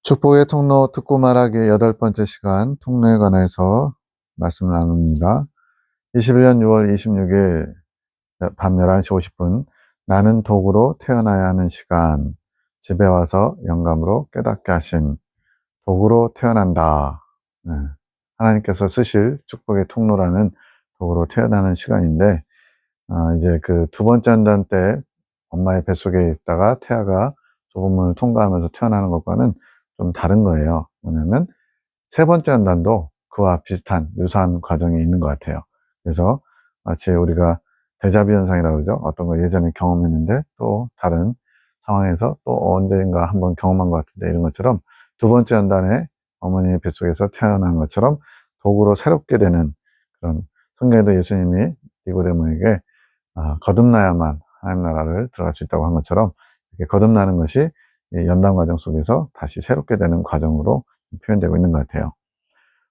축복의 통로 듣고 말하기 8번째 시간 통로에 관해서 말씀을 나눕니다. 21년 6월 26일 밤 11시 50분 나는 도구로 태어나야 하는 시간 집에 와서 영감으로 깨닫게 하심 도구로 태어난다. 네. 하나님께서 쓰실 축복의 통로라는 도구로 태어나는 시간인데 이제 그 두 번째 연단 때 엄마의 뱃속에 있다가 태아가 조금을 통과하면서 태어나는 것과는 좀 다른 거예요. 뭐냐면 세 번째 연단도 그와 비슷한 유사한 과정이 있는 것 같아요. 그래서 마치 우리가 데자뷰 현상이라고 그러죠. 어떤 거 예전에 경험했는데 또 다른 상황에서 또 언젠가 한번 경험한 것 같은데 이런 것처럼 두 번째 연단에 어머니의 뱃속에서 태어난 것처럼 도구로 새롭게 되는 그런 성경에도 예수님이 니고데모에게 거듭나야만 하나님 나라를 들어갈 수 있다고 한 것처럼 이렇게 거듭나는 것이 연단 과정 속에서 다시 새롭게 되는 과정으로 표현되고 있는 것 같아요.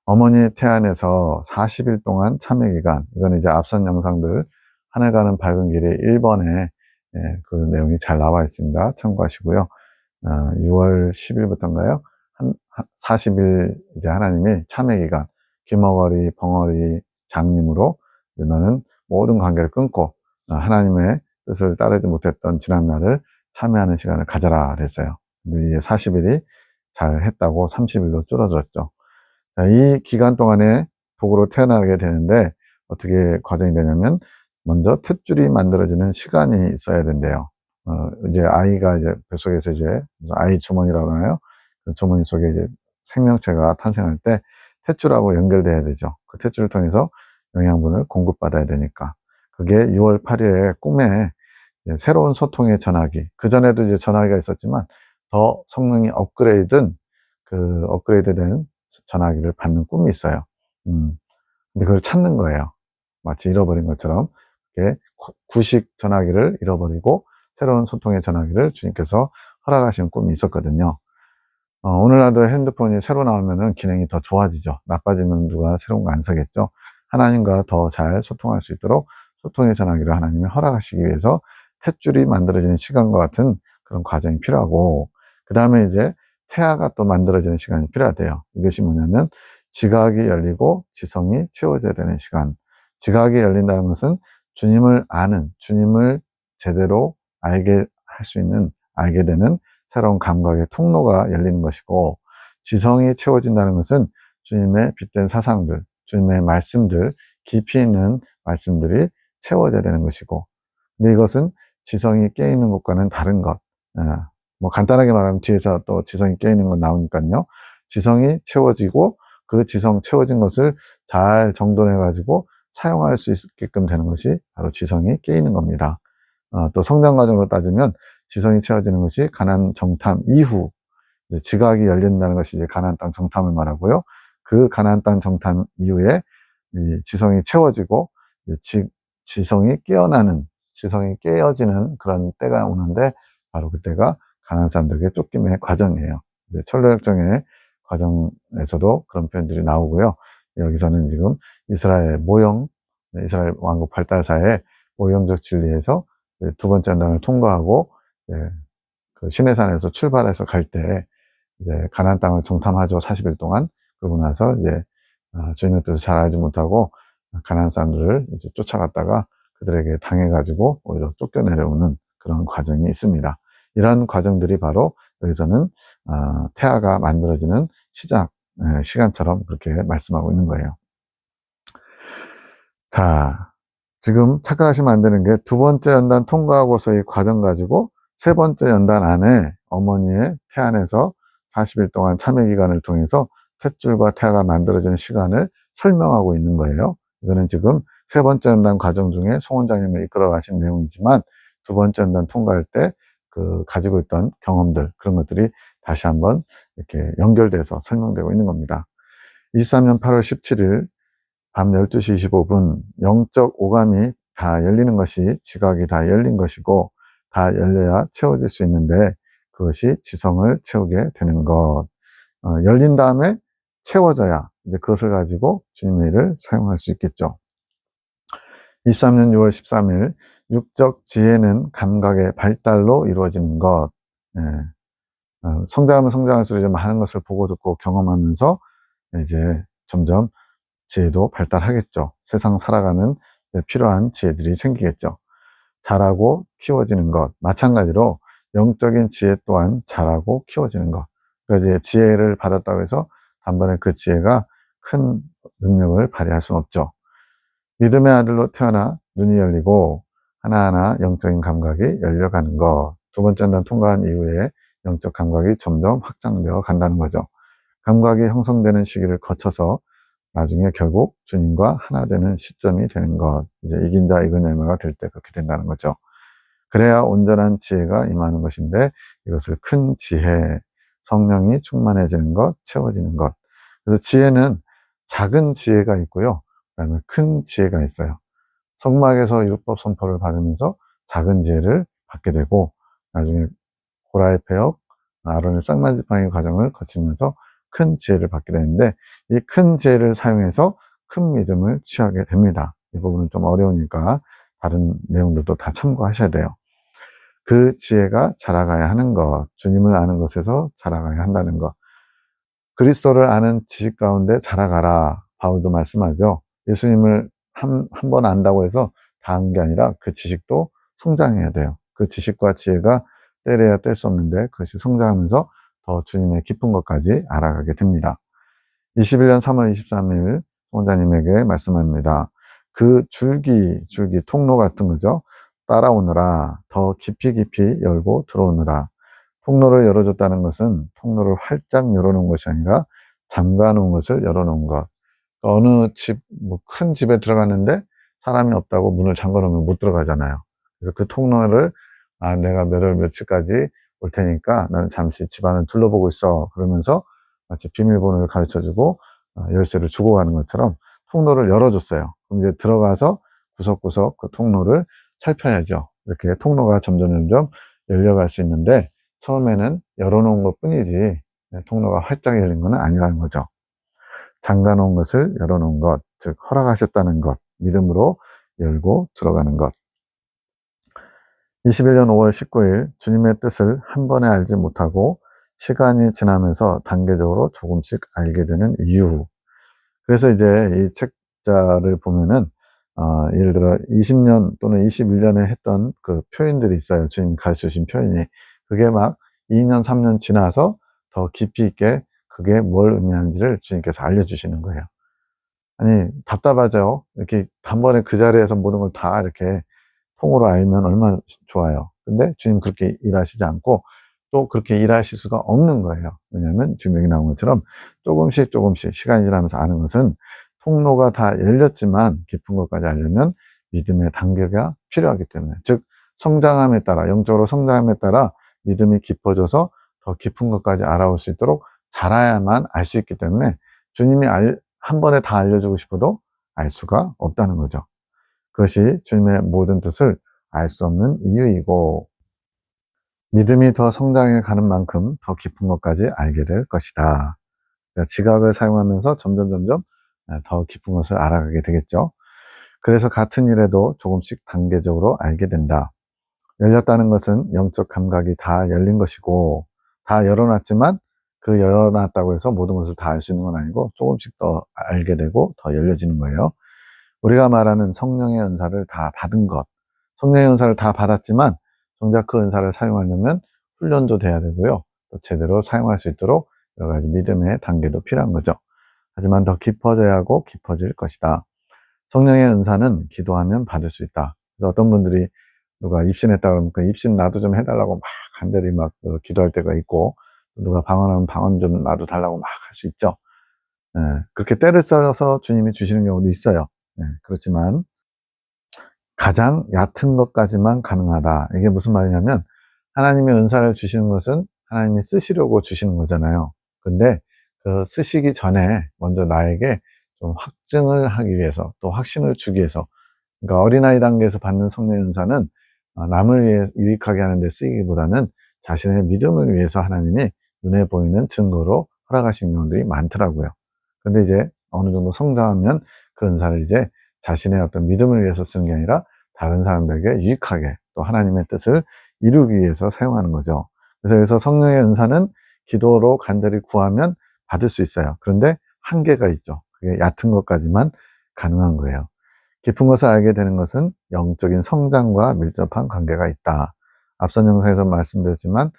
어머니의 태안에서 40일 동안 참여 기간, 이건 이제 앞선 영상들 하늘가는 밝은 길의 1번에 그 내용이 잘 나와 있습니다. 참고하시고요. 6월 10일부터인가요? 40일 이제 하나님이 참여 기간, 귀머거리, 벙어리, 장님으로 이제 너는 모든 관계를 끊고 하나님의 뜻을 따르지 못했던 지난 날을 참여하는 시간을 가져라 그랬어요. 근데 이제 40일이 잘 했다고 30일로 줄어들었죠. 자, 이 기간 동안에 복으로 태어나게 되는데 어떻게 과정이 되냐면 먼저 탯줄이 만들어지는 시간이 있어야 된대요. 이제 아이가 이제 뱃속에서 이제 아이 주머니라고 하나요? 그 주머니 속에 이제 생명체가 탄생할 때 탯줄하고 연결돼야 되죠. 그 탯줄을 통해서 영양분을 공급받아야 되니까. 그게 6월 8일에 꿈에 이제 새로운 소통의 전화기. 그전에도 이제 전화기가 있었지만 더 성능이 업그레이드된 전화기를 받는 꿈이 있어요. 근데 그걸 찾는 거예요. 마치 잃어버린 것처럼. 이렇게 구식 전화기를 잃어버리고 새로운 소통의 전화기를 주님께서 허락하신 꿈이 있었거든요. 오늘날도 핸드폰이 새로 나오면은 기능이 더 좋아지죠. 나빠지면 누가 새로운 거 안 사겠죠. 하나님과 더 잘 소통할 수 있도록 소통의 전화기를 하나님이 허락하시기 위해서 탯줄이 만들어지는 시간과 같은 그런 과정이 필요하고, 그 다음에 이제 태아가 또 만들어지는 시간이 필요하대요. 이것이 뭐냐면 지각이 열리고 지성이 채워져야 되는 시간. 지각이 열린다는 것은 주님을 아는, 주님을 제대로 알게 되는 새로운 감각의 통로가 열리는 것이고, 지성이 채워진다는 것은 주님의 빛된 사상들, 주님의 말씀들, 깊이 있는 말씀들이 채워져야 되는 것이고, 근데 이것은 지성이 깨있는 것과는 다른 것. 뭐 간단하게 말하면 뒤에서 또 지성이 깨있는 건 나오니까요. 지성이 채워지고 그 지성 채워진 것을 잘 정돈해 가지고 사용할 수 있게끔 되는 것이 바로 지성이 깨있는 겁니다. 또 성장 과정으로 따지면 지성이 채워지는 것이 가나안 정탐 이후, 이제 지각이 열린다는 것이 이제 가나안 땅 정탐을 말하고요. 그 가나안 땅 정탐 이후에 이 지성이 채워지고 지성이 지성이 깨어지는 그런 때가 오는데 바로 그때가 가나안 사람들에게 쫓김의 과정이에요. 이제 철로역정의 과정에서도 그런 표현들이 나오고요. 여기서는 지금 이스라엘 왕국 발달사의 모형적 진리에서 두 번째 연단을 통과하고 그 시내산에서 출발해서 갈 때 이제 가나안 땅을 정탐하죠. 40일 동안. 그러고 나서 이제 주님의 뜻을 잘 알지 못하고 가나안 사람들을 이제 쫓아갔다가 그들에게 당해가지고 오히려 쫓겨내려오는 그런 과정이 있습니다. 이러한 과정들이 바로 여기서는 태아가 만들어지는 시간처럼 그렇게 말씀하고 있는 거예요. 자, 지금 착각하시면 안 되는 게 두 번째 연단 통과하고서의 과정 가지고 세 번째 연단 안에 어머니의 태안에서 40일 동안 참여 기간을 통해서 탯줄과 태아가 만들어지는 시간을 설명하고 있는 거예요. 이거는 지금 세 번째 연단 과정 중에 송 원장님을 이끌어 가신 내용이지만 두 번째 연단 통과할 때 그 가지고 있던 경험들, 그런 것들이 다시 한번 이렇게 연결돼서 설명되고 있는 겁니다. 23년 8월 17일 밤 12시 25분 영적 오감이 다 열리는 것이 지각이 다 열린 것이고 다 열려야 채워질 수 있는데 그것이 지성을 채우게 되는 것. 열린 다음에 채워져야 이제 그것을 가지고 주님의 일을 사용할 수 있겠죠. 23년 6월 13일 육적 지혜는 감각의 발달로 이루어지는 것. 성장하면 성장할수록 이제 많은 것을 보고 듣고 경험하면서 이제 점점 지혜도 발달하겠죠. 세상 살아가는 데 필요한 지혜들이 생기겠죠. 자라고 키워지는 것. 마찬가지로 영적인 지혜 또한 자라고 키워지는 것. 그러니까 이제 지혜를 받았다고 해서 단번에 그 지혜가 큰 능력을 발휘할 수는 없죠. 믿음의 아들로 태어나 눈이 열리고 하나하나 영적인 감각이 열려가는 것. 두 번째 난 통과한 이후에 영적 감각이 점점 확장되어 간다는 거죠. 감각이 형성되는 시기를 거쳐서 나중에 결국 주님과 하나 되는 시점이 되는 것. 이제 이긴 자 이근 열매가 될 때 그렇게 된다는 거죠. 그래야 온전한 지혜가 임하는 것인데 이것을 큰 지혜, 성령이 충만해지는 것, 채워지는 것. 그래서 지혜는 작은 지혜가 있고요. 그다음에 큰 지혜가 있어요. 성막에서 율법 선포를 받으면서 작은 지혜를 받게 되고 나중에 고라의 패역, 아론의 쌍난지팡이 과정을 거치면서 큰 지혜를 받게 되는데 이 큰 지혜를 사용해서 큰 믿음을 취하게 됩니다. 이 부분은 좀 어려우니까 다른 내용들도 다 참고하셔야 돼요. 그 지혜가 자라가야 하는 것, 주님을 아는 것에서 자라가야 한다는 것. 그리스도를 아는 지식 가운데 자라가라. 바울도 말씀하죠. 예수님을 한 번 안다고 해서 다 안 게 아니라 그 지식도 성장해야 돼요. 그 지식과 지혜가 때려야 뗄 수 없는데 그것이 성장하면서 더 주님의 깊은 것까지 알아가게 됩니다. 21년 3월 23일 원장님에게 말씀합니다. 그 줄기 통로 같은 거죠. 따라오느라 더 깊이 열고 들어오느라. 통로를 열어줬다는 것은 통로를 활짝 열어놓은 것이 아니라 잠가놓은 것을 열어놓은 것. 어느 집, 큰 집에 들어갔는데 사람이 없다고 문을 잠궈놓으면 못 들어가잖아요. 그래서 그 통로를, 내가 몇 월 며칠까지 올 테니까 나는 잠시 집안을 둘러보고 있어. 그러면서 마치 비밀번호를 가르쳐주고 열쇠를 주고 가는 것처럼 통로를 열어줬어요. 그럼 이제 들어가서 구석구석 그 통로를 살펴야죠. 이렇게 통로가 점점 열려갈 수 있는데 처음에는 열어놓은 것 뿐이지 통로가 활짝 열린 건 아니라는 거죠. 잠가놓은 것을 열어놓은 것, 즉 허락하셨다는 것, 믿음으로 열고 들어가는 것. 21년 5월 19일 주님의 뜻을 한 번에 알지 못하고 시간이 지나면서 단계적으로 조금씩 알게 되는 이유. 그래서 이제 이 책자를 보면은 예를 들어 20년 또는 21년에 했던 그 표현들이 있어요. 주님 가르쳐 주신 표현이. 그게 막 2년, 3년 지나서 더 깊이 있게 그게 뭘 의미하는지를 주님께서 알려주시는 거예요. 아니, 답답하죠? 이렇게 단번에 그 자리에서 모든 걸 다 이렇게 통으로 알면 얼마나 좋아요. 근데 주님 그렇게 일하시지 않고 또 그렇게 일하실 수가 없는 거예요. 왜냐하면 지금 여기 나온 것처럼 조금씩 시간이 지나면서 아는 것은 통로가 다 열렸지만 깊은 것까지 알려면 믿음의 단계가 필요하기 때문에, 즉 성장함에 따라, 영적으로 성장함에 따라 믿음이 깊어져서 더 깊은 것까지 알아올 수 있도록 자라야만 알 수 있기 때문에 주님이 한 번에 다 알려주고 싶어도 알 수가 없다는 거죠. 그것이 주님의 모든 뜻을 알 수 없는 이유이고, 믿음이 더 성장해 가는 만큼 더 깊은 것까지 알게 될 것이다. 그러니까 지각을 사용하면서 점점 더 깊은 것을 알아가게 되겠죠. 그래서 같은 일에도 조금씩 단계적으로 알게 된다. 열렸다는 것은 영적 감각이 다 열린 것이고, 다 열어놨지만 그 열어놨다고 해서 모든 것을 다 알 수 있는 건 아니고 조금씩 더 알게 되고 더 열려지는 거예요. 우리가 말하는 성령의 은사를 다 받은 것, 성령의 은사를 다 받았지만 정작 그 은사를 사용하려면 훈련도 돼야 되고요. 또 제대로 사용할 수 있도록 여러 가지 믿음의 단계도 필요한 거죠. 하지만 더 깊어져야 하고 깊어질 것이다. 성령의 은사는 기도하면 받을 수 있다. 그래서 어떤 분들이 누가 입신했다 그러면 그 입신 나도 좀 해달라고 막 간절히 막 기도할 때가 있고, 누가 방언하면 방언 좀 나도 달라고 막 할 수 있죠. 그렇게 때를 써서 주님이 주시는 경우도 있어요. 그렇지만 가장 얕은 것까지만 가능하다. 이게 무슨 말이냐면 하나님의 은사를 주시는 것은 하나님이 쓰시려고 주시는 거잖아요. 근데 그 쓰시기 전에 먼저 나에게 좀 확증을 하기 위해서, 또 확신을 주기 위해서, 그러니까 어린아이 단계에서 받는 성령의 은사는 남을 위해 유익하게 하는 데 쓰이기보다는 자신의 믿음을 위해서 하나님이 눈에 보이는 증거로 허락하신 경우들이 많더라고요. 근데 이제 어느 정도 성장하면 그 은사를 이제 자신의 어떤 믿음을 위해서 쓰는 게 아니라 다른 사람들에게 유익하게 또 하나님의 뜻을 이루기 위해서 사용하는 거죠. 그래서 여기서 성령의 은사는 기도로 간절히 구하면 받을 수 있어요. 그런데 한계가 있죠. 그게 얕은 것까지만 가능한 거예요. 깊은 것을 알게 되는 것은 영적인 성장과 밀접한 관계가 있다. 앞선 영상에서 말씀드렸지만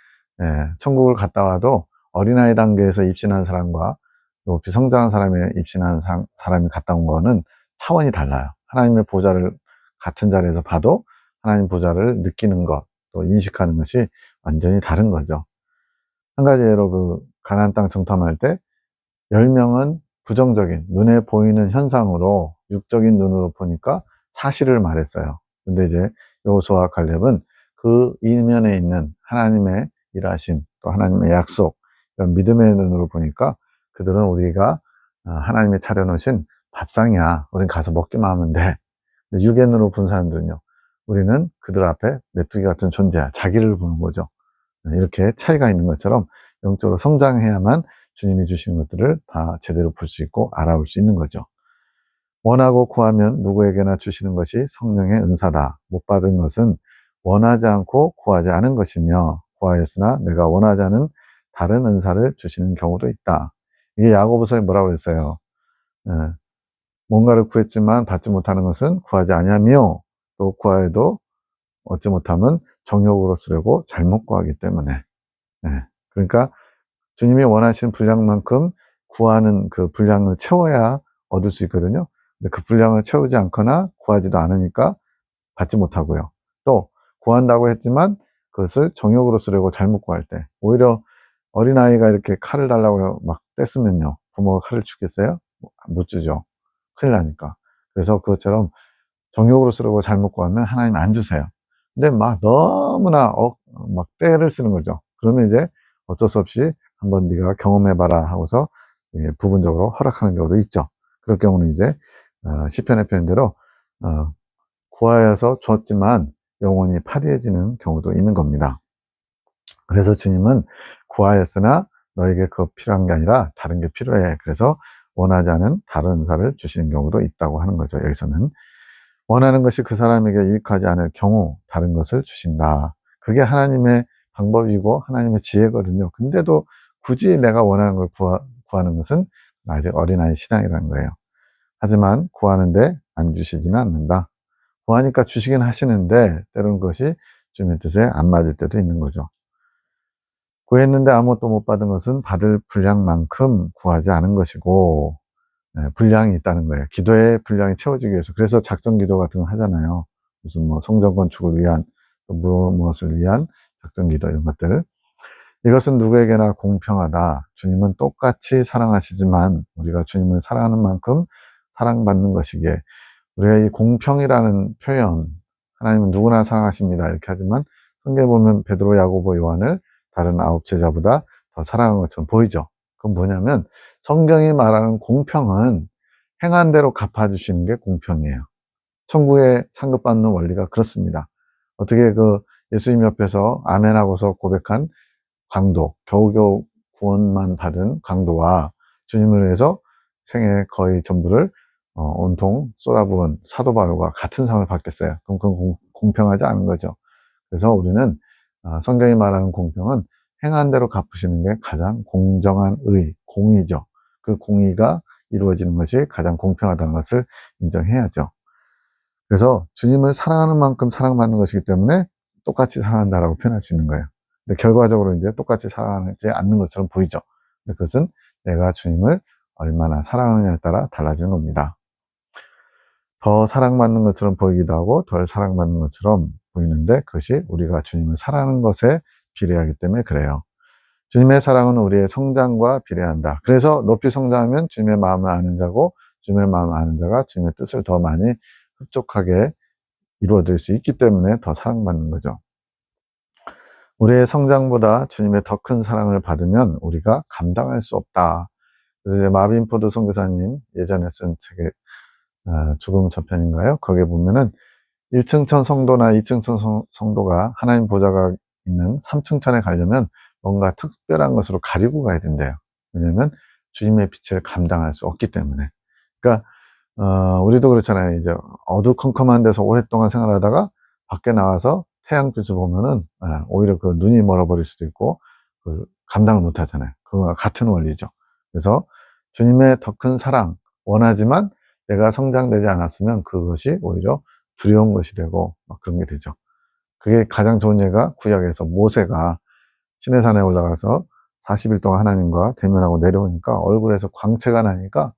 천국을 갔다 와도 어린아이 단계에서 입신한 사람과 높이 성장한 사람의 입신한 사람이 갔다 온 거는 차원이 달라요. 하나님의 보좌를 같은 자리에서 봐도 하나님 보좌를 느끼는 것, 또 인식하는 것이 완전히 다른 거죠. 한 가지 예로 그 가나안 땅 정탐할 때 10명은 부정적인 눈에 보이는 현상으로 육적인 눈으로 보니까 사실을 말했어요. 근데 이제 여호수아와 갈렙은 그 이면에 있는 하나님의 일하심, 또 하나님의 약속, 이런 믿음의 눈으로 보니까 그들은 우리가 하나님이 차려놓으신 밥상이야. 우린 가서 먹기만 하면 돼. 근데 육의 눈으로 본 사람들은요, 우리는 그들 앞에 메뚜기 같은 존재야. 자기를 보는 거죠. 이렇게 차이가 있는 것처럼 영적으로 성장해야만 주님이 주시는 것들을 다 제대로 볼 수 있고 알아볼 수 있는 거죠. 원하고 구하면 누구에게나 주시는 것이 성령의 은사다. 못 받은 것은 원하지 않고 구하지 않은 것이며 구하였으나 내가 원하지 않은 다른 은사를 주시는 경우도 있다. 이게 야고보서에 뭐라고 했어요? 뭔가를 구했지만 받지 못하는 것은 구하지 아니하며 또 구하여도 얻지 못하면 정욕으로 쓰려고 잘못 구하기 때문에. 그러니까 주님이 원하시는 분량만큼 구하는 그 분량을 채워야 얻을 수 있거든요. 근데 그 분량을 채우지 않거나 구하지도 않으니까 받지 못하고요. 또 구한다고 했지만 그것을 정욕으로 쓰려고 잘못 구할 때 오히려 어린아이가 이렇게 칼을 달라고 막 뗐으면요. 부모가 칼을 주겠어요? 못 주죠. 큰일 나니까. 그래서 그것처럼 정욕으로 쓰려고 잘못 구하면 하나님 안 주세요. 근데 막 너무나 막 때를 쓰는 거죠. 그러면 이제 어쩔 수 없이 한번 네가 경험해봐라 하고서 부분적으로 허락하는 경우도 있죠. 그럴 경우는 이제 시편의 표현대로 구하여서 줬지만 영혼이 파리해지는 경우도 있는 겁니다. 그래서 주님은 구하였으나 너에게 그거 필요한 게 아니라 다른 게 필요해. 그래서 원하지 않은 다른 은사를 주시는 경우도 있다고 하는 거죠. 여기서는 원하는 것이 그 사람에게 유익하지 않을 경우 다른 것을 주신다. 그게 하나님의 방법이고 하나님의 지혜거든요. 근데도 굳이 내가 원하는 걸 구하는 것은 아직 어린아이 신앙이라는 거예요. 하지만 구하는데 안 주시지는 않는다. 구하니까 주시긴 하시는데 때로는 그것이 주님의 뜻에 안 맞을 때도 있는 거죠. 구했는데 아무것도 못 받은 것은 받을 분량만큼 구하지 않은 것이고 분량이 있다는 거예요. 기도의 분량이 채워지기 위해서. 그래서 작전 기도 같은 거 하잖아요. 무슨 뭐 성전 건축을 위한 또 무엇을 위한 작전 기도 이런 것들. 이것은 누구에게나 공평하다. 주님은 똑같이 사랑하시지만 우리가 주님을 사랑하는 만큼 사랑받는 것이기에 우리가 이 공평이라는 표현, 하나님은 누구나 사랑하십니다. 이렇게 하지만 성경에 보면 베드로, 야고보, 요한을 다른 9 제자보다 더 사랑한 것처럼 보이죠. 그건 뭐냐면 성경이 말하는 공평은 행한 대로 갚아주시는 게 공평이에요. 천국에 상급받는 원리가 그렇습니다. 어떻게 그 예수님 옆에서 아멘하고서 고백한 강도, 겨우겨우 구원만 받은 강도와 주님을 위해서 생애 거의 전부를 온통 쏟아부은 사도 바울과 같은 상을 받겠어요. 그럼 그건 공평하지 않은 거죠. 그래서 우리는 성경이 말하는 공평은 행한 대로 갚으시는 게 가장 공정한 공의죠. 그 공의가 이루어지는 것이 가장 공평하다는 것을 인정해야죠. 그래서 주님을 사랑하는 만큼 사랑받는 것이기 때문에 똑같이 사랑한다라고 표현할 수 있는 거예요. 근데 결과적으로 이제 똑같이 사랑하지 않는 것처럼 보이죠. 근데 그것은 내가 주님을 얼마나 사랑하느냐에 따라 달라지는 겁니다. 더 사랑받는 것처럼 보이기도 하고 덜 사랑받는 것처럼 보이는데 그것이 우리가 주님을 사랑하는 것에 비례하기 때문에 그래요. 주님의 사랑은 우리의 성장과 비례한다. 그래서 높이 성장하면 주님의 마음을 아는 자고 주님의 마음을 아는 자가 주님의 뜻을 더 많이 흡족하게 이루어질 수 있기 때문에 더 사랑받는 거죠. 우리의 성장보다 주님의 더 큰 사랑을 받으면 우리가 감당할 수 없다. 그래서 이제 마빈 포드 선교사님 예전에 쓴 책에 죽음 저편인가요? 거기에 보면은 1층천 성도나 2층천 성도가 하나님 보좌가 있는 3층천에 가려면 뭔가 특별한 것으로 가리고 가야 된대요. 왜냐하면 주님의 빛을 감당할 수 없기 때문에. 그러니까 우리도 그렇잖아요. 이제 어두컴컴한 데서 오랫동안 생활하다가 밖에 나와서 태양빛을 보면은 오히려 그 눈이 멀어버릴 수도 있고 그 감당을 못 하잖아요. 그거와 같은 원리죠. 그래서 주님의 더 큰 사랑 원하지만 내가 성장되지 않았으면 그것이 오히려 두려운 것이 되고 막 그런 게 되죠. 그게 가장 좋은 예가 구약에서 모세가 시내산에 올라가서 40일 동안 하나님과 대면하고 내려오니까 얼굴에서 광채가 나니까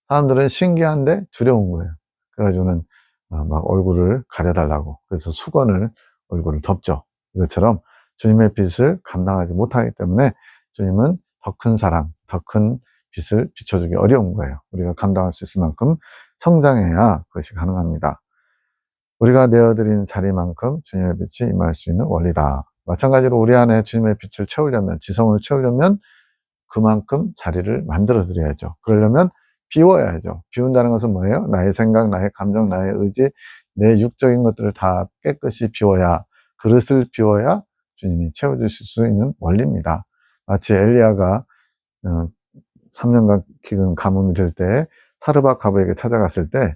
사람들은 신기한데 두려운 거예요. 그래가지고는 막 얼굴을 가려달라고, 그래서 수건을 얼굴을 덮죠. 이것처럼 주님의 빛을 감당하지 못하기 때문에 주님은 더 큰 사랑, 더 큰 빛을 비춰주기 어려운 거예요. 우리가 감당할 수 있을 만큼 성장해야 그것이 가능합니다. 우리가 내어드린 자리만큼 주님의 빛이 임할 수 있는 원리다. 마찬가지로 우리 안에 주님의 빛을 채우려면, 지성을 채우려면 그만큼 자리를 만들어 드려야죠. 그러려면 비워야죠. 비운다는 것은 뭐예요? 나의 생각, 나의 감정, 나의 의지, 내 육적인 것들을 다 깨끗이 비워야, 그릇을 비워야 주님이 채워주실 수 있는 원리입니다. 마치 엘리야가 3년간 기근 가뭄이 들 때 사르밧 과부에게 찾아갔을 때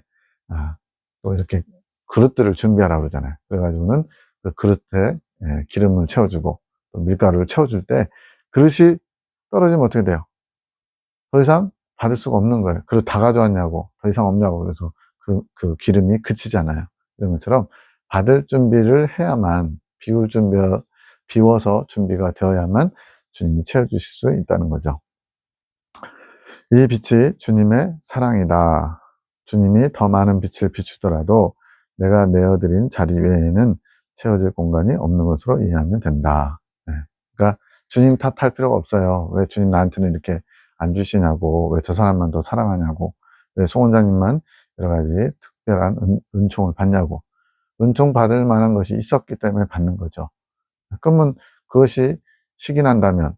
또 이렇게 그릇들을 준비하라고 그러잖아요. 그래가지고는 그 그릇에 기름을 채워주고 또 밀가루를 채워줄 때 그릇이 떨어지면 어떻게 돼요? 더 이상 받을 수가 없는 거예요. 그릇 다 가져왔냐고, 더 이상 없냐고. 그래서 그 기름이 그치잖아요. 이런 것처럼 받을 준비를 해야만, 비워서 준비가 되어야만 주님이 채워주실 수 있다는 거죠. 이 빛이 주님의 사랑이다. 주님이 더 많은 빛을 비추더라도 내가 내어드린 자리 외에는 채워질 공간이 없는 것으로 이해하면 된다. 그러니까 주님 탓할 필요가 없어요. 왜 주님 나한테는 이렇게 안 주시냐고, 왜 저 사람만 더 사랑하냐고, 왜 송 원장님만 여러 가지 특별한 은총을 받냐고. 은총 받을 만한 것이 있었기 때문에 받는 거죠. 그러면 그것이 시기난다면,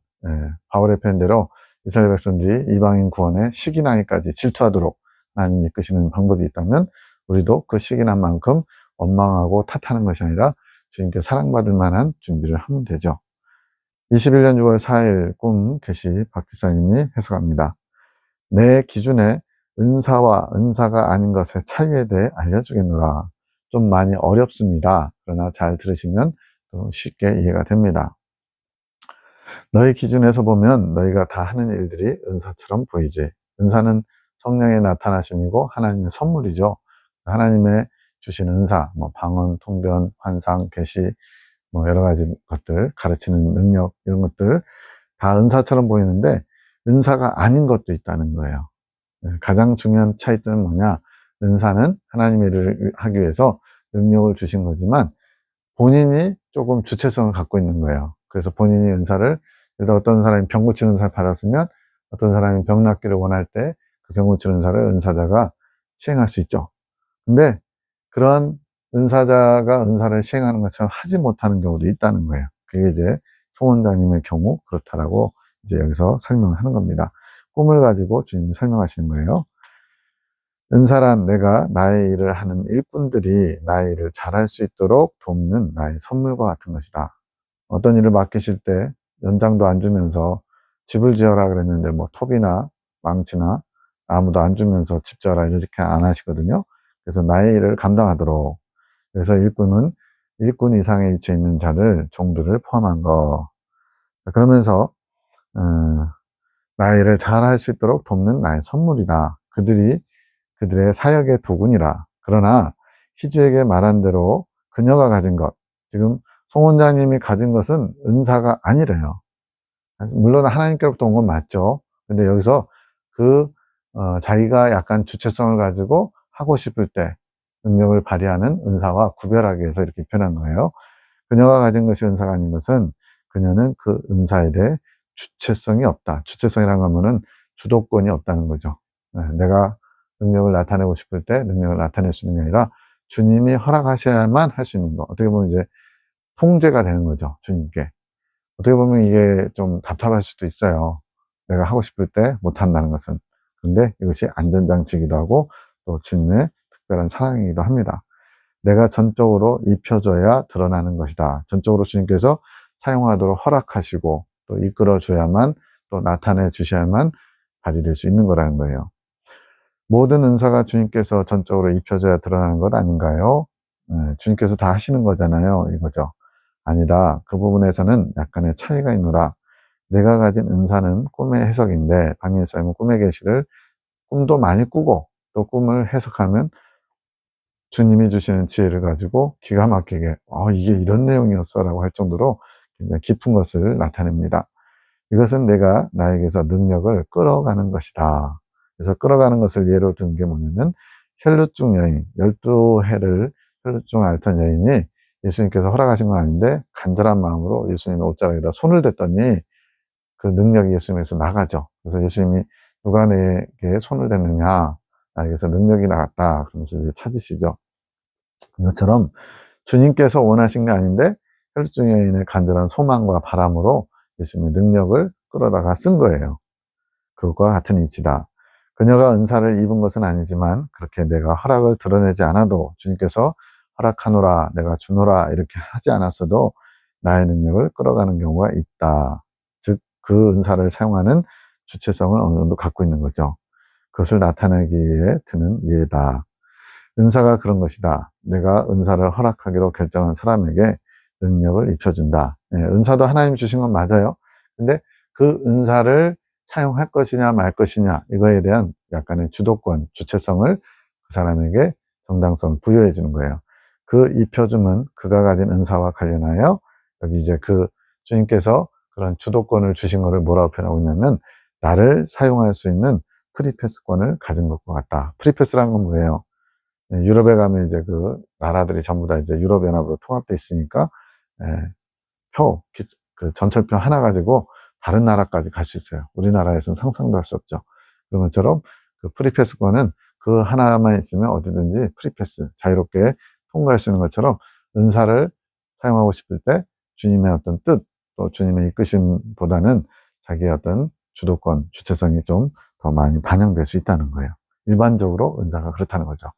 바울의 표현대로 이스라엘 백성들이 이방인 구원에 시기나기까지 질투하도록 하나님이 이끄시는 방법이 있다면 우리도 그 시기난 만큼 원망하고 탓하는 것이 아니라 주님께 사랑받을 만한 준비를 하면 되죠. 21년 6월 4일 꿈 계시 박 집사님이 해석합니다. 내 기준에 은사와 은사가 아닌 것의 차이에 대해 알려주겠노라. 좀 많이 어렵습니다. 그러나 잘 들으시면 쉽게 이해가 됩니다. 너희 기준에서 보면 너희가 다 하는 일들이 은사처럼 보이지. 은사는 성령의 나타나심이고 하나님의 선물이죠. 하나님의 주신 은사, 방언, 통변, 환상, 계시, 여러 가지 것들, 가르치는 능력, 이런 것들 다 은사처럼 보이는데 은사가 아닌 것도 있다는 거예요. 가장 중요한 차이점은 뭐냐? 은사는 하나님의 일을 하기 위해서 능력을 주신 거지만 본인이 조금 주체성을 갖고 있는 거예요. 그래서 본인이 은사를, 예를 들어 어떤 사람이 병 고치는 은사를 받았으면 어떤 사람이 병 낫기를 원할 때 그 병 고치는 은사를 은사자가 시행할 수 있죠. 근데 그러한 은사자가 은사를 시행하는 것처럼 하지 못하는 경우도 있다는 거예요. 그게 이제 송 원장님의 경우 그렇다라고 이제 여기서 설명을 하는 겁니다. 꿈을 가지고 주님이 설명하시는 거예요. 은사란 내가 나의 일을 하는 일꾼들이 나의 일을 잘할 수 있도록 돕는 나의 선물과 같은 것이다. 어떤 일을 맡기실 때 연장도 안 주면서 집을 지어라 그랬는데 톱이나 망치나 나무도 안 주면서 집 지어라 이렇게 안 하시거든요. 그래서 나의 일을 감당하도록. 그래서 일꾼은 일꾼 이상에 위치해 있는 자들, 종들을 포함한 거. 그러면서 나의 일을 잘 할 수 있도록 돕는 나의 선물이다. 그들의 사역의 도구니라. 그러나 희주에게 말한 대로 그녀가 가진 것, 지금 송 원장님이 가진 것은 은사가 아니래요. 물론 하나님께로부터 온 건 맞죠. 근데 여기서 자기가 약간 주체성을 가지고 하고 싶을 때 능력을 발휘하는 은사와 구별하기 위해서 이렇게 표현한 거예요. 그녀가 가진 것이 은사가 아닌 것은 그녀는 그 은사에 대해 주체성이 없다. 주체성이라는 거는 주도권이 없다는 거죠. 내가 능력을 나타내고 싶을 때 능력을 나타낼 수 있는 게 아니라 주님이 허락하셔야만 할 수 있는 거. 어떻게 보면 이제 통제가 되는 거죠. 주님께. 어떻게 보면 이게 좀 답답할 수도 있어요. 내가 하고 싶을 때 못한다는 것은. 근데 이것이 안전장치이기도 하고 또 주님의 특별한 사랑이기도 합니다. 내가 전적으로 입혀줘야 드러나는 것이다. 전적으로 주님께서 사용하도록 허락하시고 또 이끌어줘야만, 또 나타내 주셔야만 발휘될 수 있는 거라는 거예요. 모든 은사가 주님께서 전적으로 입혀줘야 드러나는 것 아닌가요? 주님께서 다 하시는 거잖아요. 이거죠. 아니다. 그 부분에서는 약간의 차이가 있노라. 내가 가진 은사는 꿈의 해석인데 박민사님은 꿈의 계시를 꿈도 많이 꾸고 또 꿈을 해석하면 주님이 주시는 지혜를 가지고 기가 막히게 이게 이런 내용이었어 라고 할 정도로 굉장히 깊은 것을 나타냅니다. 이것은 내가 나에게서 능력을 끌어가는 것이다. 그래서 끌어가는 것을 예로 든 게 뭐냐면 혈루증 여인, 12해를 혈루증 앓던 여인이 예수님께서 허락하신 건 아닌데 간절한 마음으로 예수님의 옷자락에다 손을 댔더니 그 능력이 예수님에서 나가죠. 그래서 예수님이 누가 내게 손을 댔느냐, 나에게서 능력이 나갔다. 그러면서 이제 찾으시죠. 이것처럼 주님께서 원하신 게 아닌데 혈루증 여인의 간절한 소망과 바람으로 예수님의 능력을 끌어다가 쓴 거예요. 그것과 같은 이치다. 그녀가 은사를 입은 것은 아니지만 그렇게 내가 허락을 드러내지 않아도 주님께서 허락하노라, 내가 주노라 이렇게 하지 않았어도 나의 능력을 끌어가는 경우가 있다. 즉 그 은사를 사용하는 주체성을 어느 정도 갖고 있는 거죠. 그것을 나타내기 위해 드는 예다. 은사가 그런 것이다. 내가 은사를 허락하기로 결정한 사람에게 능력을 입혀준다. 은사도 하나님 주신 건 맞아요. 근데 그 은사를 사용할 것이냐 말 것이냐 이거에 대한 약간의 주도권, 주체성을 그 사람에게 정당성을 부여해 주는 거예요. 그 입혀줌은 그가 가진 은사와 관련하여 여기 이제 그 주님께서 그런 주도권을 주신 것을 뭐라고 표현하고 있냐면 나를 사용할 수 있는 프리패스권을 가진 것과 같다. 프리패스란 건 뭐예요? 유럽에 가면 이제 그 나라들이 전부 다 이제 유럽연합으로 통합돼 있으니까 그 전철표 하나 가지고 다른 나라까지 갈 수 있어요. 우리나라에서는 상상도 할 수 없죠. 그런 것처럼 그 프리패스권은 그 하나만 있으면 어디든지 프리패스, 자유롭게 통과할 수 있는 것처럼 은사를 사용하고 싶을 때 주님의 어떤 뜻, 또 주님의 이끄심보다는 자기의 어떤 주도권, 주체성이 좀 더 많이 반영될 수 있다는 거예요. 일반적으로 은사가 그렇다는 거죠.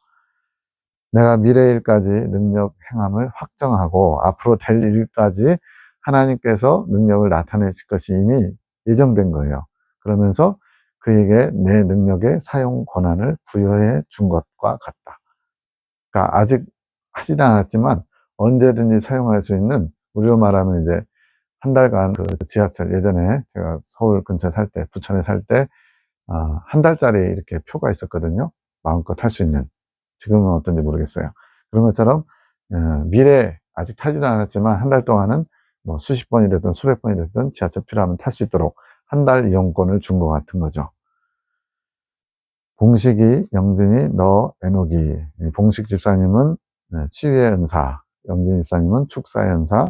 내가 미래 일까지 능력 행함을 확정하고 앞으로 될 일까지 하나님께서 능력을 나타내실 것이 이미 예정된 거예요. 그러면서 그에게 내 능력의 사용 권한을 부여해 준 것과 같다. 그러니까 아직 하지는 않았지만 언제든지 사용할 수 있는, 우리로 말하면 이제 한 달간 그 지하철, 예전에 제가 서울 근처에 살 때, 부천에 살 때, 한 달짜리 이렇게 표가 있었거든요. 마음껏 탈 수 있는. 지금은 어떤지 모르겠어요. 그런 것처럼 미래 아직 타지도 않았지만 한 달 동안은 뭐 수십 번이 됐든 수백 번이 됐든 지하철 필요하면 탈 수 있도록 한 달 이용권을 준 것 같은 거죠. 봉식이, 영진이, 너, 에녹이. 봉식 집사님은 치유의 은사, 영진 집사님은 축사의 은사,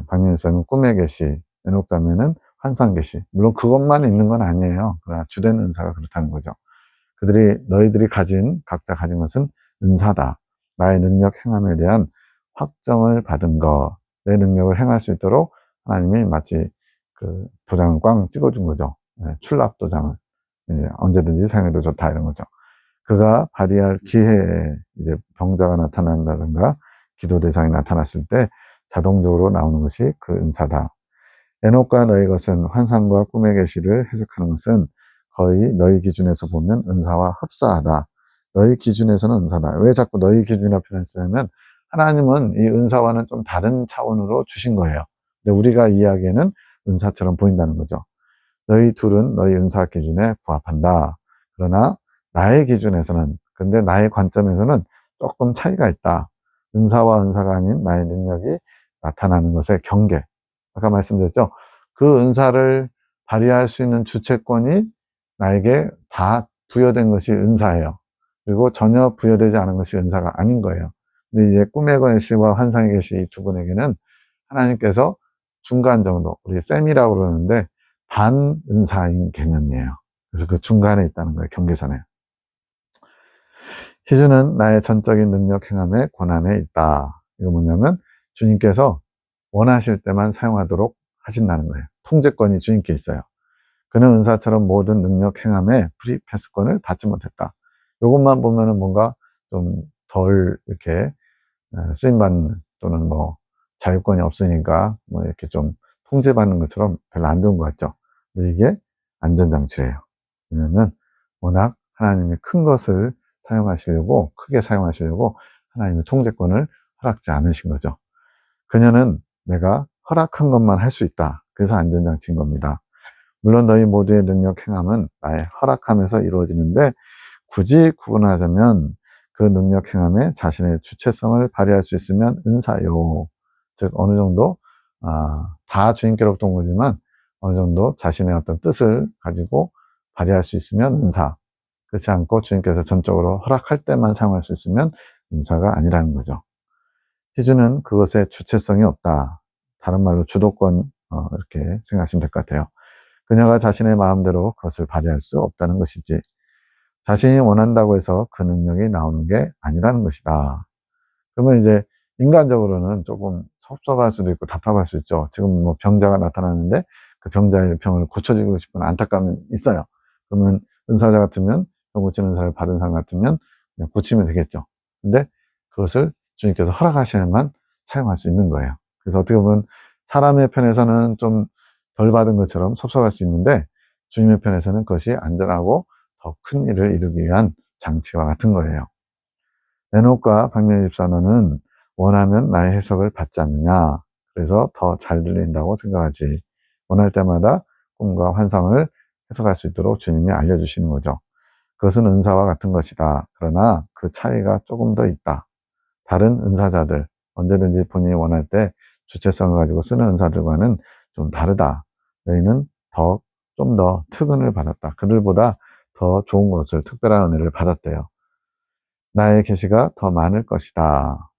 박민희 집사님은 꿈의 계시, 에녹 자매는 환상 계시. 물론 그것만 있는 건 아니에요. 그러나 주된 은사가 그렇다는 거죠. 너희들이 각자 가진 것은 은사다. 나의 능력 행함에 대한 확정을 받은 거, 내 능력을 행할 수 있도록 하나님이 마치 그 도장을 꽝 찍어준 거죠. 출납 도장을. 언제든지 사용해도 좋다, 이런 거죠. 그가 발휘할 기회에 이제 병자가 나타난다든가 기도 대상이 나타났을 때 자동적으로 나오는 것이 그 은사다. 에녹과 너희 것은 환상과 꿈의 계시를 해석하는 것은 거의 너희 기준에서 보면 은사와 흡사하다. 너희 기준에서는 은사다. 왜 자꾸 너희 기준이라고 표현했냐면 하나님은 이 은사와는 좀 다른 차원으로 주신 거예요. 근데 우리가 이해하기에는 은사처럼 보인다는 거죠. 너희 둘은 너희 은사 기준에 부합한다. 그러나 나의 기준에서는, 근데 나의 관점에서는 조금 차이가 있다. 은사와 은사가 아닌 나의 능력이 나타나는 것의 경계. 아까 말씀드렸죠. 그 은사를 발휘할 수 있는 주체권이 나에게 다 부여된 것이 은사예요. 그리고 전혀 부여되지 않은 것이 은사가 아닌 거예요. 근데 이제 꿈의 계시와 환상의 계시 이 두 분에게는 하나님께서 중간 정도, 우리 셈이라고 그러는데 반 은사인 개념이에요. 그래서 그 중간에 있다는 거예요. 경계선에. 희주는 나의 전적인 능력 행함의 권한에 있다. 이거 뭐냐면 주님께서 원하실 때만 사용하도록 하신다는 거예요. 통제권이 주님께 있어요. 그는 은사처럼 모든 능력 행함에 프리패스권을 받지 못했다. 이것만 보면은 뭔가 좀 덜 이렇게 쓰임받는, 또는 뭐 자유권이 없으니까 뭐 이렇게 좀 통제받는 것처럼 별로 안 좋은 것 같죠. 근데 이게 안전장치래요. 왜냐면 워낙 하나님이 큰 것을 사용하시려고, 크게 사용하시려고 하나님의 통제권을 허락지 않으신 거죠. 그녀는 내가 허락한 것만 할 수 있다. 그래서 안전장치인 겁니다. 물론 너희 모두의 능력 행함은 나의 허락하면서 이루어지는데 굳이 구분하자면 그 능력 행함에 자신의 주체성을 발휘할 수 있으면 은사요. 즉 어느 정도 다 주님께로부터 온 거지만 어느 정도 자신의 어떤 뜻을 가지고 발휘할 수 있으면 은사. 그렇지 않고 주님께서 전적으로 허락할 때만 사용할 수 있으면 은사가 아니라는 거죠. 희주는 그것에 주체성이 없다. 다른 말로 주도권 이렇게 생각하시면 될 것 같아요. 그녀가 자신의 마음대로 그것을 발휘할 수 없다는 것이지 자신이 원한다고 해서 그 능력이 나오는 게 아니라는 것이다. 그러면 이제 인간적으로는 조금 섭섭할 수도 있고 답답할 수 있죠. 지금 뭐 병자가 나타나는데 그 병자의 병을 고쳐주고 싶은 안타까움이 있어요. 그러면 은사자 같으면 병 고치는 은사를 받은 사람 같으면 그냥 고치면 되겠죠. 근데 그것을 주님께서 허락하시면만 사용할 수 있는 거예요. 그래서 어떻게 보면 사람의 편에서는 좀 덜 받은 것처럼 섭섭할 수 있는데 주님의 편에서는 그것이 안전하고 더 큰 일을 이루기 위한 장치와 같은 거예요. 에녹과 박명희 집사너는 원하면 나의 해석을 받지 않느냐. 그래서 더 잘 들린다고 생각하지. 원할 때마다 꿈과 환상을 해석할 수 있도록 주님이 알려주시는 거죠. 그것은 은사와 같은 것이다. 그러나 그 차이가 조금 더 있다. 다른 은사자들, 언제든지 본인이 원할 때 주체성을 가지고 쓰는 은사들과는 좀 다르다. 너희는 좀 더 특은을 받았다. 그들보다 더 좋은 것을, 특별한 은혜를 받았대요. 나의 계시가 더 많을 것이다.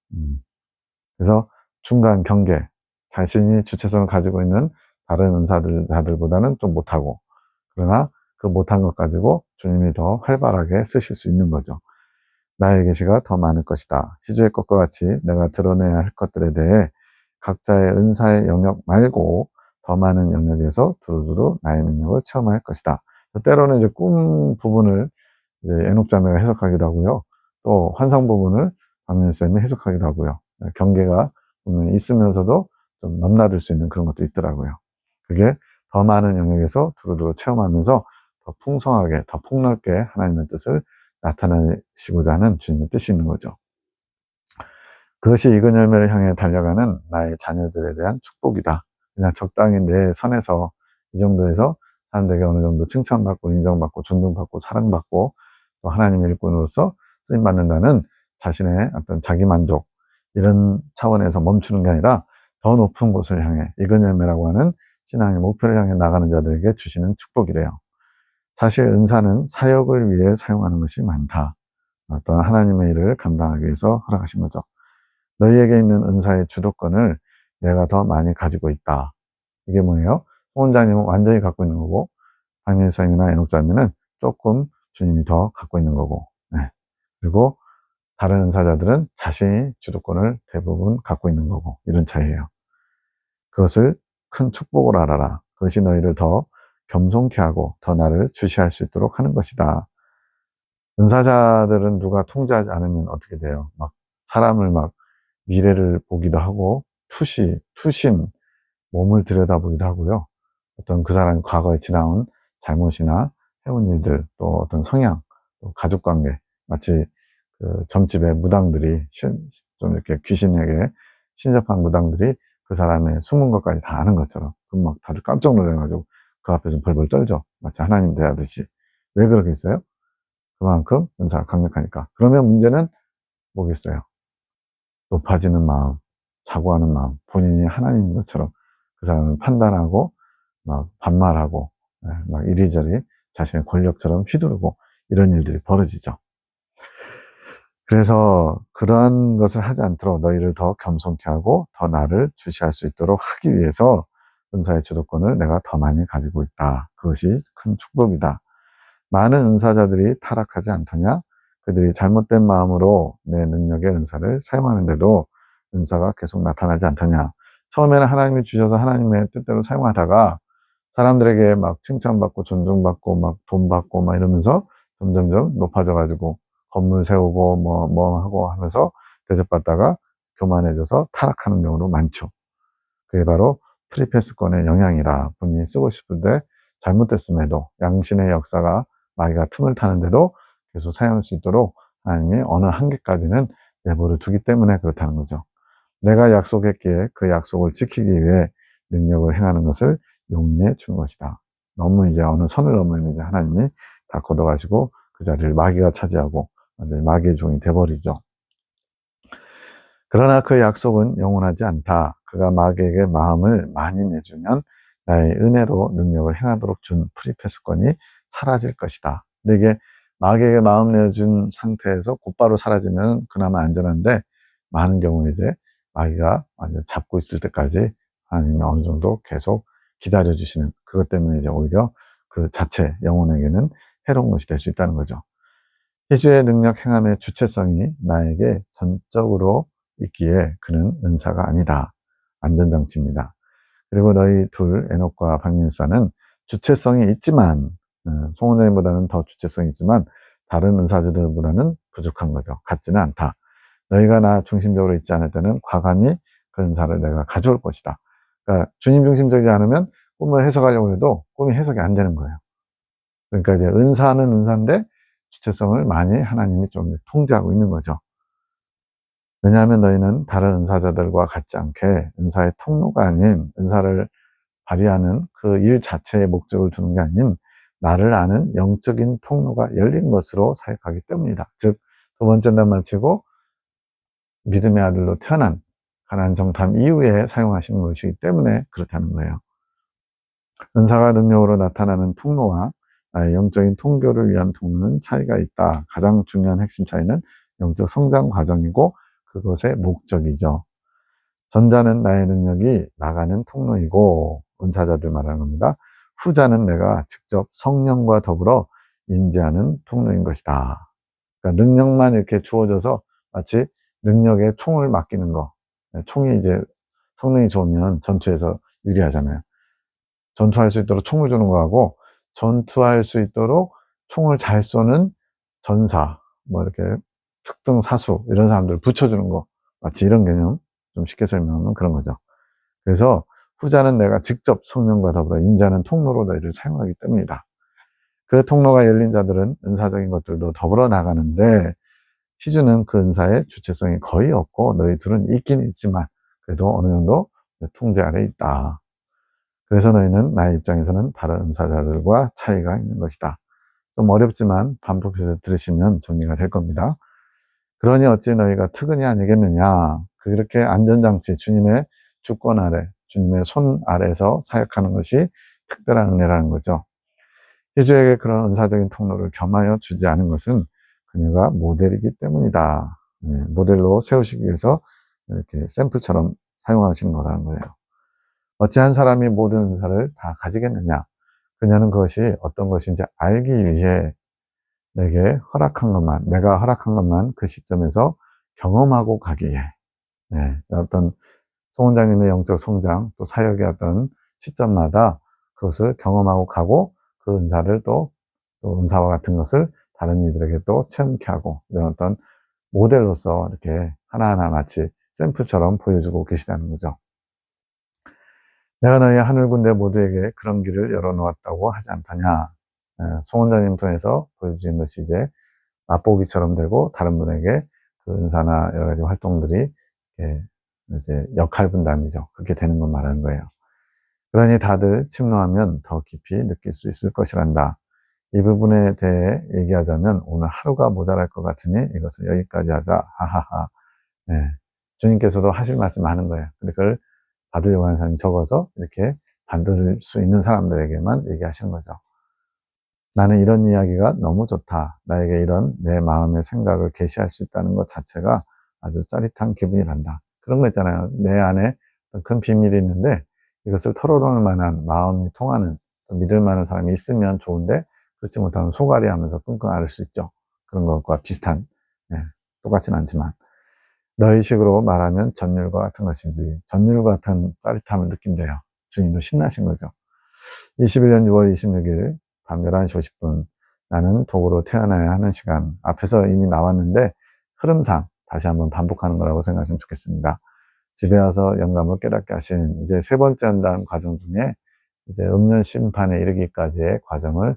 그래서 중간 경계, 자신이 주체성을 가지고 있는 다른 은사자들보다는 좀 못하고, 그러나 그 못한 것 가지고 주님이 더 활발하게 쓰실 수 있는 거죠. 나의 계시가 더 많을 것이다. 희주의 것과 같이 내가 드러내야 할 것들에 대해 각자의 은사의 영역 말고 더 많은 영역에서 두루두루 나의 능력을 체험할 것이다. 때로는 이제 꿈 부분을 이제 에녹 자매가 해석하기도 하고요. 또 환상 부분을 박민수 쌤이 해석하기도 하고요. 경계가 있으면서도 좀 넘나들 수 있는 그런 것도 있더라고요. 그게 더 많은 영역에서 두루두루 체험하면서 더 풍성하게, 더 폭넓게 하나님의 뜻을 나타내시고자 하는 주님의 뜻이 있는 거죠. 그것이 익은 열매를 향해 달려가는 나의 자녀들에 대한 축복이다. 그냥 적당히 내 선에서 이 정도에서 사람들에게 어느 정도 칭찬받고 인정받고 존중받고 사랑받고 또 하나님의 일꾼으로서 쓰임받는다는 자신의 어떤 자기만족 이런 차원에서 멈추는 게 아니라 더 높은 곳을 향해 익은 열매라고 하는 신앙의 목표를 향해 나가는 자들에게 주시는 축복이래요. 사실 은사는 사역을 위해 사용하는 것이 많다. 어떤 하나님의 일을 감당하기 위해서 허락하신 거죠. 너희에게 있는 은사의 주도권을 내가 더 많이 가지고 있다. 이게 뭐예요? 원장님은 완전히 갖고 있는 거고 박민수님이나 에녹자매는 조금 주님이 더 갖고 있는 거고 그리고 다른 은사자들은 자신이 주도권을 대부분 갖고 있는 거고 이런 차이예요. 그것을 큰 축복으로 알아라. 그것이 너희를 더 겸손케 하고 더 나를 주시할 수 있도록 하는 것이다. 은사자들은 누가 통제하지 않으면 어떻게 돼요? 막 사람을 막 미래를 보기도 하고 투신 몸을 들여다보기도 하고요. 어떤 그 사람이 과거에 지나온 잘못이나 해온 일들 또 어떤 성향 또 가족관계 마치 그 점집의 무당들이 좀 이렇게 귀신에게 신접한 무당들이 그 사람의 숨은 것까지 다 아는 것처럼 그럼 막 다들 깜짝 놀라가지고 그 앞에서 벌벌 떨죠. 마치 하나님 대하듯이. 왜 그러겠어요? 그만큼 은사가 강력하니까. 그러면 문제는 뭐겠어요? 높아지는 마음, 자고하는 마음, 본인이 하나님인 것처럼 그 사람을 판단하고 막 반말하고 막 이리저리 자신의 권력처럼 휘두르고 이런 일들이 벌어지죠. 그래서 그러한 것을 하지 않도록 너희를 더 겸손케 하고 더 나를 주시할 수 있도록 하기 위해서 은사의 주도권을 내가 더 많이 가지고 있다. 그것이 큰 축복이다. 많은 은사자들이 타락하지 않더냐? 그들이 잘못된 마음으로 내 능력의 은사를 사용하는데도 은사가 계속 나타나지 않더냐? 처음에는 하나님이 주셔서 하나님의 뜻대로 사용하다가 사람들에게 막 칭찬받고 존중받고 막 돈 받고 막 이러면서 점점점 높아져가지고 건물 세우고 뭐 하고 하면서 대접받다가 교만해져서 타락하는 경우도 많죠. 그게 바로 프리패스권의 영향이라 본인이 쓰고 싶은데 잘못됐음에도 양심의 역사가 마귀가 틈을 타는데도 계속 사용할 수 있도록 하나님이 어느 한계까지는 내버려 두기 때문에 그렇다는 거죠. 내가 약속했기에 그 약속을 지키기 위해 능력을 행하는 것을 용인해 준 것이다. 너무 이제 어느 선을 넘으면 이제 하나님이 다 걷어가시고 그 자리를 마귀가 차지하고 완전히 마귀의 종이 돼버리죠. 그러나 그 약속은 영원하지 않다. 그가 마귀에게 마음을 많이 내주면 나의 은혜로 능력을 행하도록 준 프리패스권이 사라질 것이다. 근데 이게 마귀에게 마음 내준 상태에서 곧바로 사라지면 그나마 안전한데, 많은 경우에 이제 마귀가 완전 잡고 있을 때까지 하나님이 어느 정도 계속 기다려주시는, 그것 때문에 이제 오히려 그 자체 영혼에게는 해로운 것이 될 수 있다는 거죠. 희주의 능력 행함의 주체성이 나에게 전적으로 있기에 그는 은사가 아니다. 안전장치입니다. 그리고 너희 둘, 에녹과 박민사는 주체성이 있지만, 송원장님보다는 더 주체성이 있지만 다른 은사자들보다는 부족한 거죠. 같지는 않다. 너희가 나 중심적으로 있지 않을 때는 과감히 그 은사를 내가 가져올 것이다. 그러니까 주님 중심적이지 않으면 꿈을 해석하려고 해도 꿈이 해석이 안 되는 거예요. 그러니까 이제 은사는 은사인데 주체성을 많이 하나님이 좀 통제하고 있는 거죠. 왜냐하면 너희는 다른 은사자들과 같지 않게 은사의 통로가 아닌, 은사를 발휘하는 그 일 자체의 목적을 두는 게 아닌 나를 아는 영적인 통로가 열린 것으로 사역하기 때문이다. 즉, 두 번째 날 마치고 믿음의 아들로 태어난 가나안 정탐 이후에 사용하시는 것이기 때문에 그렇다는 거예요. 은사가 능력으로 나타나는 통로와 나의 영적인 통교를 위한 통로는 차이가 있다. 가장 중요한 핵심 차이는 영적 성장 과정이고 그것의 목적이죠. 전자는 나의 능력이 나가는 통로이고, 은사자들 말하는 겁니다. 후자는 내가 직접 성령과 더불어 임재하는 통로인 것이다. 그러니까 능력만 이렇게 주어져서 마치 능력에 총을 맡기는 거. 총이 이제 성능이 좋으면 전투에서 유리하잖아요. 전투할 수 있도록 총을 주는 거하고, 전투할 수 있도록 총을 잘 쏘는 전사, 뭐 이렇게 특등 사수 이런 사람들 붙여주는 거, 마치 이런 개념, 좀 쉽게 설명하면 그런 거죠. 그래서 후자는 내가 직접 성령과 더불어 임재하는 통로로 너희를 사용하기 때문이다. 그 통로가 열린 자들은 은사적인 것들도 더불어 나가는데, 희주는 그 은사의 주체성이 거의 없고 너희 둘은 있긴 있지만 그래도 어느 정도 통제 아래 있다. 그래서 너희는 나의 입장에서는 다른 은사자들과 차이가 있는 것이다. 좀 어렵지만 반복해서 들으시면 정리가 될 겁니다. 그러니 어찌 너희가 특은이 아니겠느냐. 그렇게 안전장치, 주님의 주권 아래, 주님의 손 아래에서 사역하는 것이 특별한 은혜라는 거죠. 희주에게 그런 은사적인 통로를 겸하여 주지 않은 것은 그녀가 모델이기 때문이다. 모델로 세우시기 위해서 이렇게 샘플처럼 사용하시는 거라는 거예요. 어찌 한 사람이 모든 은사를 다 가지겠느냐. 그녀는 그것이 어떤 것인지 알기 위해 내게 허락한 것만, 내가 허락한 것만 그 시점에서 경험하고 가기에, 어떤 송원장님의 영적 성장, 또 사역의 어떤 시점마다 그것을 경험하고 가고, 그 은사를 또 은사와 같은 것을 다른 이들에게 또 체험케 하고, 이런 어떤 모델로서 이렇게 하나하나 마치 샘플처럼 보여주고 계시다는 거죠. 내가 너희 하늘 군대 모두에게 그런 길을 열어놓았다고 하지 않더냐. 송원장님 통해서 보여주신 것이 이제 맛보기처럼 되고, 다른 분에게 그 은사나 여러 가지 활동들이 이제 역할 분담이죠. 그렇게 되는 건 말하는 거예요. 그러니 다들 침노하면 더 깊이 느낄 수 있을 것이란다. 이 부분에 대해 얘기하자면 오늘 하루가 모자랄 것 같으니 이것을 여기까지 하자. 하하하. 주님께서도 하실 말씀 많은 거예요. 근데 그걸 받으려고 하는 사람이 적어서 이렇게 받을 수 있는 사람들에게만 얘기하시는 거죠. 나는 이런 이야기가 너무 좋다. 나에게 이런 내 마음의 생각을 계시할 수 있다는 것 자체가 아주 짜릿한 기분이란다. 그런 거 있잖아요. 내 안에 큰 비밀이 있는데 이것을 털어놓을 만한 마음이 통하는, 믿을 만한 사람이 있으면 좋은데 그렇지 못하면 소갈이 하면서 끙끙 앓을 수 있죠. 그런 것과 비슷한, 똑같진 않지만 너희 식으로 말하면 전율과 같은 것인지, 전율과 같은 짜릿함을 느낀대요. 주님도 신나신 거죠. 21년 6월 26일 밤 11시 50분 나는 도구로 태어나야 하는 시간, 앞에서 이미 나왔는데 흐름상 다시 한번 반복하는 거라고 생각하시면 좋겠습니다. 집에 와서 영감을 깨닫게 하신 이제 세 번째 한다는 과정 중에 이제 음년 심판에 이르기까지의 과정을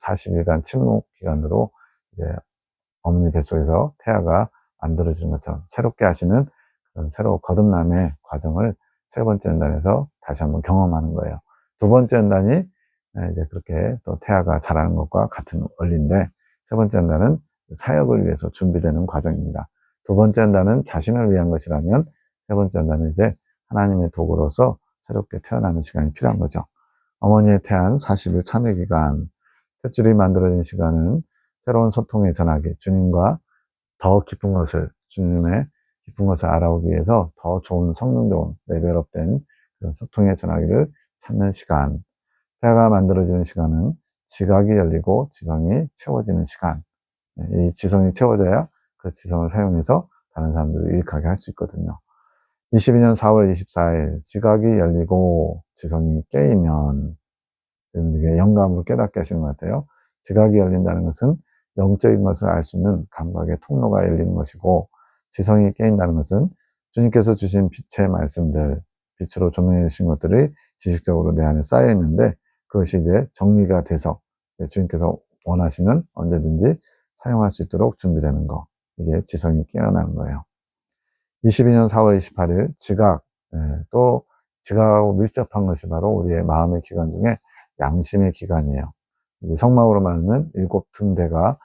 40일간 침묵 기간으로 이제 어머니 뱃속에서 태아가 만들어지는 것처럼 새롭게 하시는 새로 거듭남의 과정을 세 번째 연단에서 다시 한번 경험하는 거예요. 두 번째 연단이 이제 그렇게 또 태아가 자라는 것과 같은 원리인데, 세 번째 연단은 사역을 위해서 준비되는 과정입니다. 두 번째 연단은 자신을 위한 것이라면, 세 번째 연단은 이제 하나님의 도구로서 새롭게 태어나는 시간이 필요한 거죠. 어머니의 태안 40일 참회 기간, 탯줄이 만들어진 시간은 새로운 소통의 전하기, 주님과 더 깊은 것을, 주님의 깊은 것을 알아오기 위해서 더 좋은 성능 좋은 레벨업된 그런 소통의 전하기를 찾는 시간. 태아가 만들어지는 시간은 지각이 열리고 지성이 채워지는 시간. 이 지성이 채워져야 그 지성을 사용해서 다른 사람들을 유익하게 할 수 있거든요. 22년 4월 24일 지각이 열리고 지성이 깨이면, 지금 이게 영감으로 깨닫게 하시는 것 같아요. 지각이 열린다는 것은 영적인 것을 알 수 있는 감각의 통로가 열리는 것이고, 지성이 깨인다는 것은 주님께서 주신 빛의 말씀들, 빛으로 조명해 주신 것들이 지식적으로 내 안에 쌓여 있는데, 그것이 이제 정리가 돼서 주님께서 원하시면 언제든지 사용할 수 있도록 준비되는 거. 이게 지성이 깨어나는 거예요. 22년 4월 28일 지각, 또 지각하고 밀접한 것이 바로 우리의 마음의 기관 중에 양심의 기관이에요. 이제 성막으로 말하면 7등대가,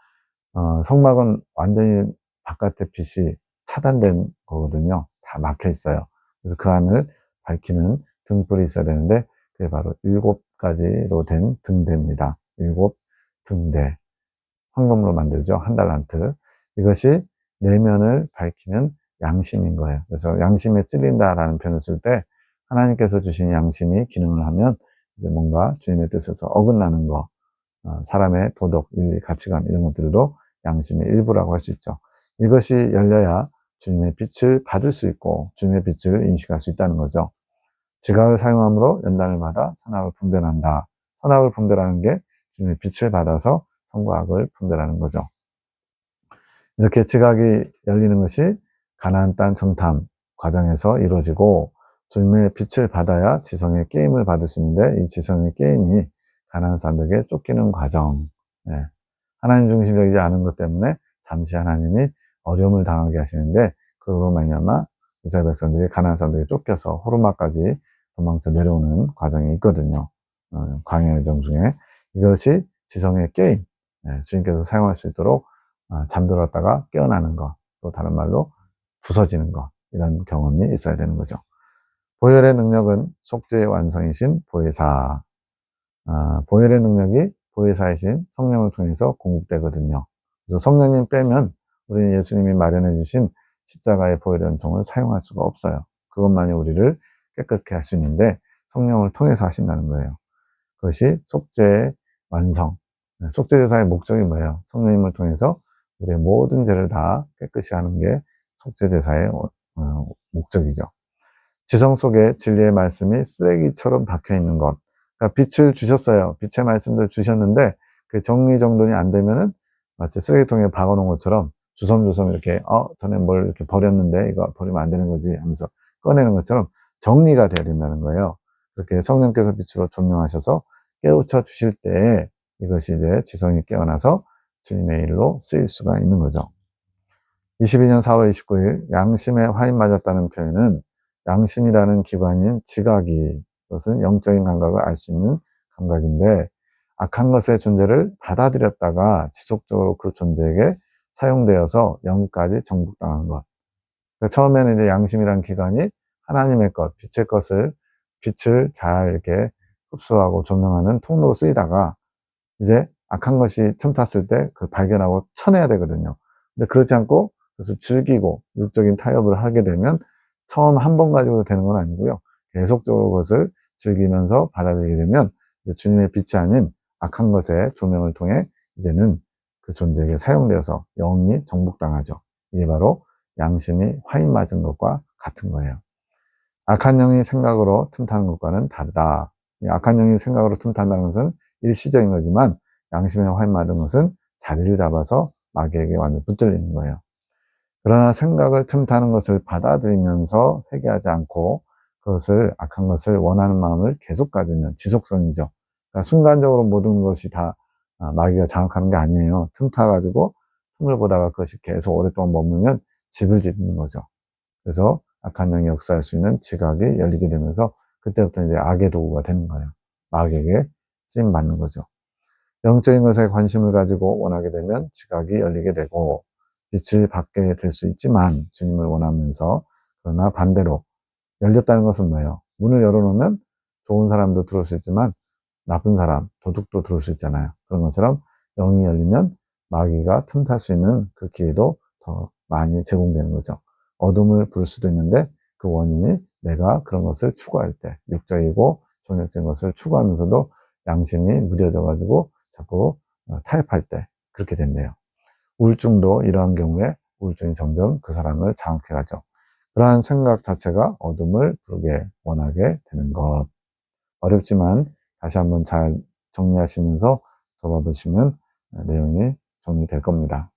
성막은 완전히 바깥의 빛이 차단된 거거든요. 다 막혀 있어요. 그래서 그 안을 밝히는 등불이 있어야 되는데, 그게 바로 7가지로 된 등대입니다. 7등대. 황금으로 만들죠. 한 달란트. 이것이 내면을 밝히는 양심인 거예요. 그래서 양심에 찔린다라는 표현을 쓸 때, 하나님께서 주신 양심이 기능을 하면 이제 뭔가 주님의 뜻에서 어긋나는 거, 사람의 도덕, 윤리, 가치관 이런 것들도 양심의 일부라고 할 수 있죠. 이것이 열려야 주님의 빛을 받을 수 있고 주님의 빛을 인식할 수 있다는 거죠. 지각을 사용함으로 연단을 받아 선악을 분별한다. 선악을 분별하는 게 주님의 빛을 받아서 선과 악을 분별하는 거죠. 이렇게 지각이 열리는 것이 가나안 땅 정탐 과정에서 이루어지고, 주님의 빛을 받아야 지성의 게임을 받을 수 있는데, 이 지성의 게임이 가나안 사람들에게 쫓기는 과정. 하나님 중심적이지 않은 것 때문에 잠시 하나님이 어려움을 당하게 하시는데, 그로 말미암아 이스라엘 백성들이 가나안 사람들에게 쫓겨서 호르마까지 도망쳐 내려오는 과정이 있거든요. 광야의 정 중에 이것이 지성의 게임, 주님께서 사용할 수 있도록 잠들었다가 깨어나는 것, 또 다른 말로 부서지는 것, 이런 경험이 있어야 되는 거죠. 보혈의 능력은 속죄의 완성이신 보혜사. 보혈의 능력이 보혜사이신 성령을 통해서 공급되거든요. 그래서 성령님 빼면 우리는 예수님이 마련해 주신 십자가의 보혈의 은총을 사용할 수가 없어요. 그것만이 우리를 깨끗게 할 수 있는데, 성령을 통해서 하신다는 거예요. 그것이 속죄의 완성. 속죄제사의 목적이 뭐예요? 성령님을 통해서 우리의 모든 죄를 다 깨끗이 하는 게 속죄제사의 목적이죠. 지성 속에 진리의 말씀이 쓰레기처럼 박혀 있는 것. 그러니까 빛을 주셨어요. 빛의 말씀도 주셨는데 그 정리정돈이 안 되면은 마치 쓰레기통에 박아놓은 것처럼 주섬주섬 이렇게 전에 뭘 이렇게 버렸는데 이거 버리면 안 되는 거지 하면서 꺼내는 것처럼 정리가 돼야 된다는 거예요. 그렇게 성령께서 빛으로 조명하셔서 깨우쳐 주실 때 이것이 이제 지성이 깨어나서 주님의 일로 쓰일 수가 있는 거죠. 22년 4월 29일 양심에 화인 맞았다는 표현은, 양심이라는 기관인 지각이, 그것은 영적인 감각을 알 수 있는 감각인데, 악한 것의 존재를 받아들였다가 지속적으로 그 존재에게 사용되어서 영까지 정복당한 것. 그러니까 처음에는 이제 양심이라는 기관이 하나님의 것, 빛의 것을, 빛을 잘 이렇게 흡수하고 조명하는 통로로 쓰이다가 이제 악한 것이 틈탔을 때 그걸 발견하고 쳐내야 되거든요. 근데 그렇지 않고 그것을 즐기고 육적인 타협을 하게 되면 처음 한 번 가지고 되는 건 아니고요. 계속적으로 그것을 즐기면서 받아들이게 되면 이제 주님의 빛이 아닌 악한 것의 조명을 통해 이제는 그 존재에게 사용되어서 영이 정복당하죠. 이게 바로 양심이 화인 맞은 것과 같은 거예요. 악한 영이 생각으로 틈타는 것과는 다르다. 악한 영이 생각으로 틈탄다는 것은 일시적인 거지만, 양심에 화인 맞은 것은 자리를 잡아서 마귀에게 완전 붙들리는 거예요. 그러나 생각을 틈타는 것을 받아들이면서 회개하지 않고 그것을, 악한 것을 원하는 마음을 계속 가지면 지속성이죠. 그러니까 순간적으로 모든 것이 다 마귀가 장악하는 게 아니에요. 틈타가지고 틈을 보다가 그것이 계속 오랫동안 머물면 집을 짓는 거죠. 그래서 악한 영이 역사할 수 있는 지각이 열리게 되면서 그때부터 이제 악의 도구가 되는 거예요. 마귀에게 쓰임 받는 거죠. 영적인 것에 관심을 가지고 원하게 되면 지각이 열리게 되고 빛을 받게 될 수 있지만 주님을 원하면서, 그러나 반대로 열렸다는 것은 뭐예요? 문을 열어놓으면 좋은 사람도 들어올 수 있지만 나쁜 사람, 도둑도 들어올 수 있잖아요. 그런 것처럼 영이 열리면 마귀가 틈탈 수 있는 그 기회도 더 많이 제공되는 거죠. 어둠을 부를 수도 있는데 그 원인이 내가 그런 것을 추구할 때, 육적이고 종욕적인 것을 추구하면서도 양심이 무뎌져가지고 자꾸 타협할 때 그렇게 된대요. 우울증도 이러한 경우에 우울증이 점점 그 사람을 장악해가죠. 그러한 생각 자체가 어둠을 부르게 원하게 되는 것. 어렵지만 다시 한번 잘 정리하시면서 접어보시면 내용이 정리될 겁니다.